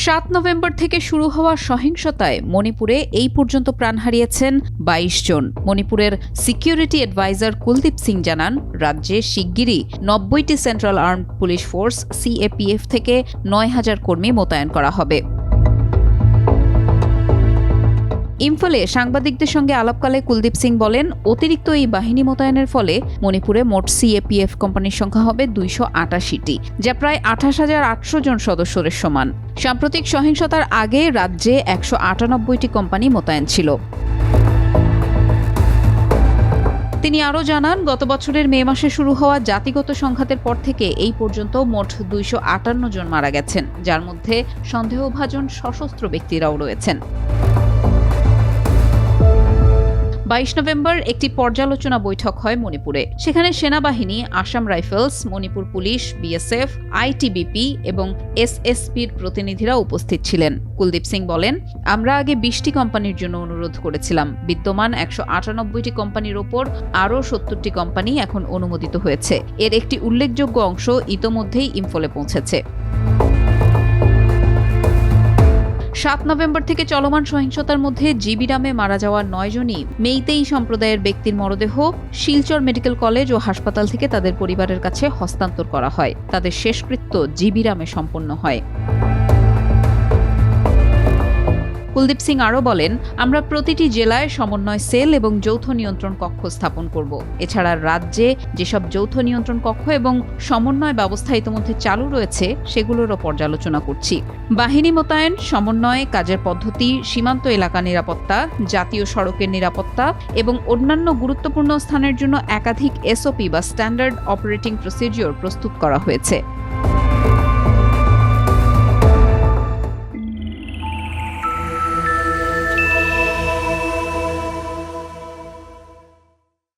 7 November থেকে শুরু হওয়া সহিংসতায় মণিপুরে এই পর্যন্ত প্রাণ হারিয়েছেন 22 জন। মণিপুরের সিকিউরিটি অ্যাডভাইজার কুলদীপ সিং জানান, রাজ্যে শিগগিরই 90টি central armed police force CAPF থেকে 9000 কর্মী মোতায়েন করা হবে। ইম্ফলে সাংবাদিকদের সঙ্গে আলাপকালে কুলদীপ সিং বলেন, অতিরিক্ত এই বাহিনী মোতায়েনের ফলে মণিপুরে মোট CAPF কোম্পানির সংখ্যা হবে 288টি, যা প্রায় 28,800 জন সদস্যের সমান। সাম্প্রতিক সহিংসতার আগে রাজ্যে 198টি কোম্পানি মোতায়েন ছিল। তিনি আরও জানান, গত বছরের মে মাসে শুরু হওয়া জাতিগত সংঘাতের পর থেকে এই পর্যন্ত মোট 258 জন মারা গেছেন, যার মধ্যে সন্দেহভাজন সশস্ত্র ব্যক্তিরাও রয়েছেন। 22 নভেম্বর একটি পর্যালোচনা বৈঠক হয় মণিপুরে। সেখানে সেনাবাহিনী, Assam rifles, Manipur police, BSF, ITBP এবং SSPর প্রতিনিধিরা উপস্থিত ছিলেন। কুলদীপ সিং বলেন, আমরা আগে 20টি কোম্পানির জন্য অনুরোধ করেছিলাম। বিদ্যমান 198টি কোম্পানির ওপর আরও 70টি কোম্পানি এখন অনুমোদিত হয়েছে। এর একটি উল্লেখযোগ্য অংশ ইতোমধ্যেই ইম্ফলে পৌঁছেছে। 7 নভেম্বর থেকে চলমান সহিংসতার মধ্যে জিবিরামে মারা যাওয়া 9 জনই মেইতেই সম্প্রদায়ের ব্যক্তির মরদেহ শিলচর মেডিকেল কলেজ ও হাসপাতাল থেকে তাদের পরিবারের কাছে হস্তান্তর করা হয়। তাদের শেষকৃত্য জিবিরামে সম্পন্ন হয়। কুলদীপ সিং আরও বলেন, আমরা প্রতিটি জেলায় সমন্বয় সেল এবং যৌথ নিয়ন্ত্রণ কক্ষ স্থাপন করব। এছাড়া রাজ্যে যেসব যৌথ নিয়ন্ত্রণ কক্ষ এবং সমন্বয় ব্যবস্থা ইতিমধ্যে চালু রয়েছে সেগুলোরও পর্যালোচনা করছি। বাহিনী মোতায়েন, সমন্বয়, কাজের পদ্ধতি, সীমান্ত এলাকা নিরাপত্তা, জাতীয় সড়কের নিরাপত্তা এবং অন্যান্য গুরুত্বপূর্ণ স্থানের জন্য একাধিক SOP বা স্ট্যান্ডার্ড অপারেটিং প্রসিডিওর প্রস্তুত করা হয়েছে।